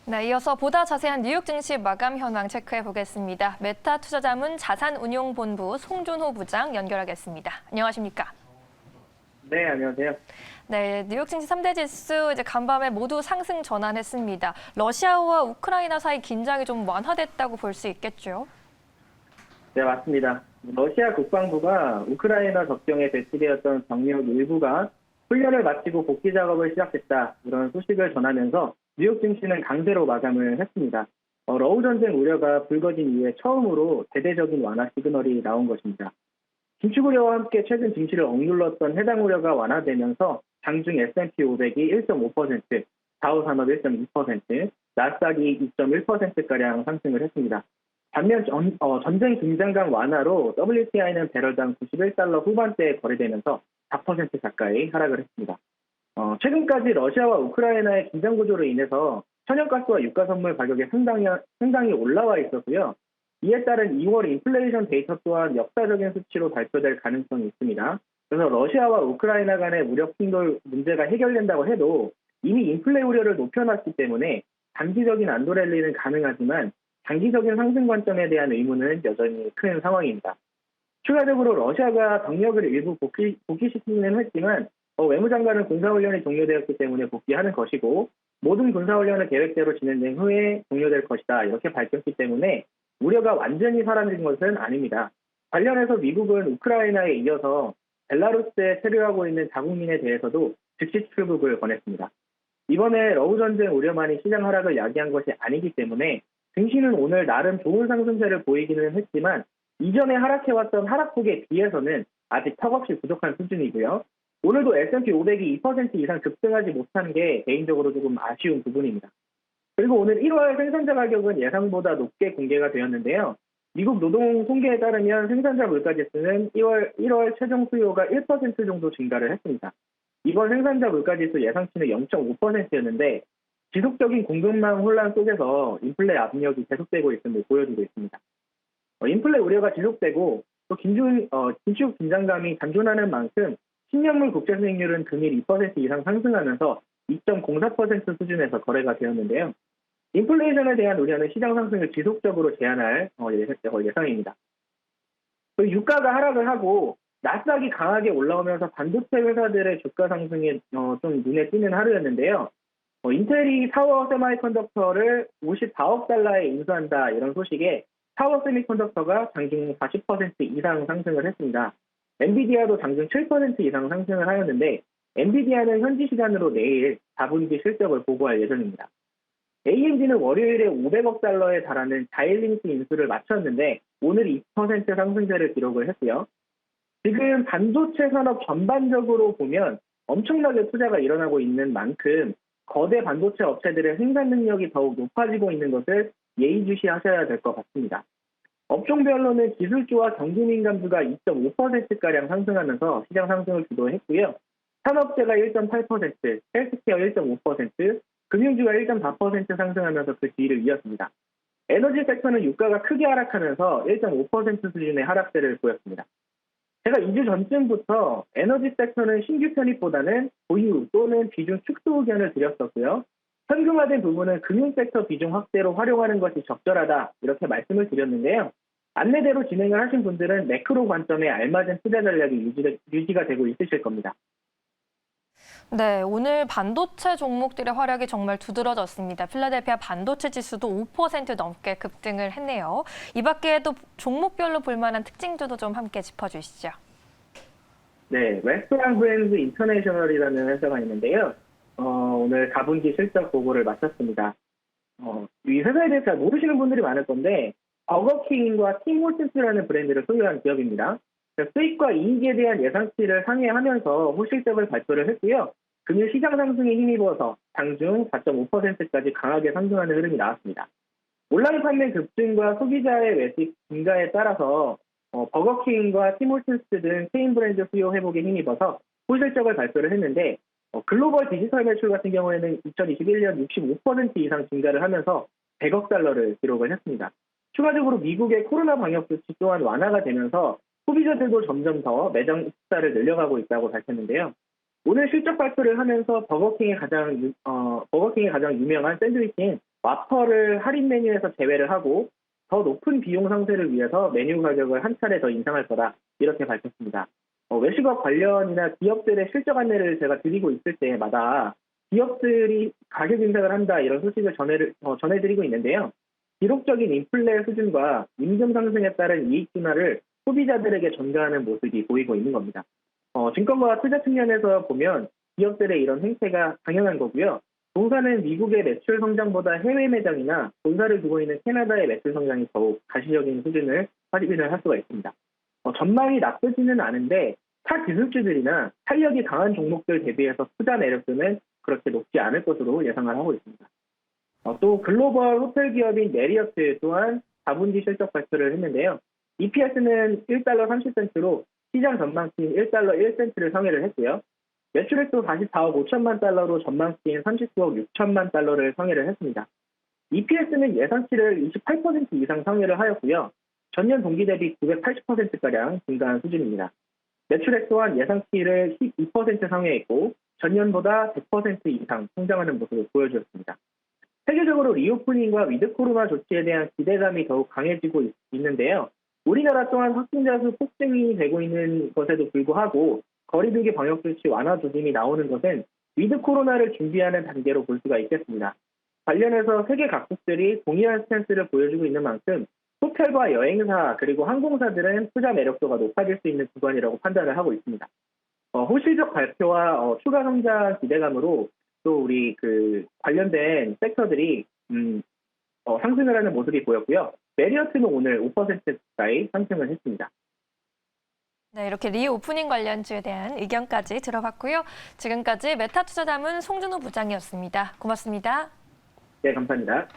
네, 이어서 보다 자세한 뉴욕 증시 마감 현황 체크해 보겠습니다. 메타 투자자문 자산운용본부 송준호 부장 연결하겠습니다. 안녕하십니까? 네, 안녕하세요. 네, 뉴욕 증시 3대 지수 이제 간밤에 모두 상승 전환했습니다. 러시아와 우크라이나 사이 긴장이 좀 완화됐다고 볼 수 있겠죠? 네, 맞습니다. 러시아 국방부가 우크라이나 접경에 배치되었던 병력 일부가 훈련을 마치고 복귀 작업을 시작했다. 이런 소식을 전하면서 뉴욕 증시는 강세로 마감을 했습니다. 러우 전쟁 우려가 불거진 이후에 처음으로 대대적인 완화 시그널이 나온 것입니다. 긴축 우려와 함께 최근 증시를 억눌렀던 해당 우려가 완화되면서 장중 S&P 500이 1.5%, 다우산업 1.2%, 나스닥이 2.1%가량 상승을 했습니다. 반면 전쟁 긴장감 완화로 WTI는 배럴당 91달러 후반대에 거래되면서 4% 가까이 하락을 했습니다. 최근까지 러시아와 우크라이나의 긴장 구조로 인해서 천연가스와 유가 선물 가격이 상당히 올라와 있었고요. 이에 따른 2월 인플레이션 데이터 또한 역사적인 수치로 발표될 가능성이 있습니다. 그래서 러시아와 우크라이나 간의 무력 충돌 문제가 해결된다고 해도 이미 인플레 우려를 높여놨기 때문에 단기적인 안도 랠리는 가능하지만 장기적인 상승 관점에 대한 의문은 여전히 큰 상황입니다. 추가적으로 러시아가 병력을 일부 복귀시키기는 했지만 외무장관은 군사훈련이 종료되었기 때문에 복귀하는 것이고 모든 군사훈련은 계획대로 진행된 후에 종료될 것이다 이렇게 밝혔기 때문에 우려가 완전히 사라진 것은 아닙니다. 관련해서 미국은 우크라이나에 이어서 벨라루스에 체류하고 있는 자국민에 대해서도 즉시 출국을 권했습니다. 이번에 러우 전쟁 우려만이 시장 하락을 야기한 것이 아니기 때문에 증시는 오늘 나름 좋은 상승세를 보이기는 했지만 이전에 하락해왔던 하락폭에 비해서는 아직 턱없이 부족한 수준이고요. 오늘도 S&P 500이 2% 이상 급등하지 못한 게 개인적으로 조금 아쉬운 부분입니다. 그리고 오늘 1월 생산자 가격은 예상보다 높게 공개가 되었는데요. 미국 노동 통계에 따르면 생산자 물가지수는 1월 최종 수요가 1% 정도 증가를 했습니다. 이번 생산자 물가지수 예상치는 0.5%였는데 지속적인 공급망 혼란 속에서 인플레 압력이 계속되고 있음을 보여주고 있습니다. 인플레 우려가 지속되고 또 긴축 긴장감이 단존하는 만큼 10년물 국채 수익률은 금일 2% 이상 상승하면서 2.04% 수준에서 거래가 되었는데요. 인플레이션에 대한 우려는 시장 상승을 지속적으로 제한할 예상입니다. 유가가 하락을 하고 나스닥이 강하게 올라오면서 반도체 회사들의 주가 상승이 좀 눈에 띄는 하루였는데요. 인텔이 타워 세미컨덕터를 54억 달러에 인수한다 이런 소식에 타워 세미컨덕터가 장중 40% 이상 상승을 했습니다. 엔비디아도 장중 7% 이상 상승을 하였는데 엔비디아는 현지 시간으로 내일 4분기 실적을 보고할 예정입니다. AMD는 월요일에 500억 달러에 달하는 자일링스 인수를 마쳤는데 오늘 2% 상승세를 기록을 했고요. 지금 반도체 산업 전반적으로 보면 엄청나게 투자가 일어나고 있는 만큼 거대 반도체 업체들의 생산 능력이 더욱 높아지고 있는 것을 예의주시하셔야 될 것 같습니다. 업종별로는 기술주와 경기민감주가 2.5%가량 상승하면서 시장 상승을 주도했고요. 산업재가 1.8%, 헬스케어 1.5%, 금융주가 1.4% 상승하면서 그 뒤를 이었습니다. 에너지 섹터는 유가가 크게 하락하면서 1.5% 수준의 하락세를 보였습니다. 제가 2주 전쯤부터 에너지 섹터는 신규 편입보다는 보유 또는 비중 축소 의견을 드렸었고요. 현금화된 부분은 금융섹터 비중 확대로 활용하는 것이 적절하다 이렇게 말씀을 드렸는데요. 안내대로 진행을 하신 분들은 매크로 관점에 알맞은 투자 전략이 유지가 되고 있으실 겁니다. 네, 오늘 반도체 종목들의 활약이 정말 두드러졌습니다. 필라델피아 반도체 지수도 5% 넘게 급등을 했네요. 이 밖에도 종목별로 볼만한 특징들도 좀 함께 짚어주시죠. 네, 웨스트랑 브랜드 인터내셔널이라는 회사가 있는데요. 오늘 4분기 실적 보고를 마쳤습니다. 이 회사에 대해서 잘 모르시는 분들이 많을 건데 버거킹과 팀홀튼스라는 브랜드를 소유한 기업입니다. 수익과 이익에 대한 예상치를 상회하면서 호실적을 발표를 했고요. 금일 시장 상승에 힘입어서 장중 4.5%까지 강하게 상승하는 흐름이 나왔습니다. 온라인 판매 급증과 소비자의 외식 증가에 따라서 버거킹과 팀홀튼스 등 체인 브랜드 수요 회복에 힘입어서 호실적을 발표를 했는데 글로벌 디지털 매출 같은 경우에는 2021년 65% 이상 증가를 하면서 100억 달러를 기록을 했습니다. 추가적으로 미국의 코로나 방역 조치 또한 완화가 되면서 소비자들도 점점 더 매장 숫자를 늘려가고 있다고 밝혔는데요. 오늘 실적 발표를 하면서 버거킹의 가장 유명한 샌드위치인 와퍼를 할인 메뉴에서 제외를 하고 더 높은 비용 상쇄를 위해서 메뉴 가격을 한 차례 더 인상할 거다. 이렇게 밝혔습니다. 외식업 관련이나 기업들의 실적 안내를 제가 드리고 있을 때마다 기업들이 가격 인상을 한다 이런 소식을 전해드리고 있는데요. 기록적인 인플레 수준과 임금 상승에 따른 이익 둔화를 소비자들에게 전가하는 모습이 보이고 있는 겁니다. 증권과 투자 측면에서 보면 기업들의 이런 행태가 당연한 거고요. 동사는 미국의 매출 성장보다 해외 매장이나 본사를 두고 있는 캐나다의 매출 성장이 더욱 가시적인 수준을 확인을 할 수가 있습니다. 전망이 나쁘지는 않은데 타 기술주들이나 탄력이 강한 종목들 대비해서 투자 매력도는 그렇게 높지 않을 것으로 예상을 하고 있습니다. 또 글로벌 호텔 기업인 메리어트 또한 4분기 실적 발표를 했는데요. EPS는 1달러 30센트로 시장 전망치인 1달러 1센트를 상회를 했고요. 매출액도 44억 5천만 달러로 전망치인 39억 6천만 달러를 상회를 했습니다. EPS는 예상치를 28% 이상 상회를 하였고요. 전년 동기 대비 980%가량 증가한 수준입니다. 매출액 또한 예상치를 12% 상회했고 전년보다 100% 이상 성장하는 모습을 보여주었습니다. 세계적으로 리오프닝과 위드 코로나 조치에 대한 기대감이 더욱 강해지고 있는데요. 우리나라 또한 확진자 수 폭증이 되고 있는 것에도 불구하고 거리두기 방역 조치 완화 조짐이 나오는 것은 위드 코로나를 준비하는 단계로 볼 수가 있겠습니다. 관련해서 세계 각국들이 동일한 스탠스를 보여주고 있는 만큼 호텔과 여행사 그리고 항공사들은 투자 매력도가 높아질 수 있는 구간이라고 판단을 하고 있습니다. 호실적 발표와 추가 성장 기대감으로 또 우리 관련된 섹터들이 상승을 하는 모습이 보였고요. 메리어트는 오늘 5% 가까이 상승을 했습니다. 네, 이렇게 리오프닝 관련주에 대한 의견까지 들어봤고요. 지금까지 메타투자담은 송준호 부장이었습니다. 고맙습니다. 네, 감사합니다.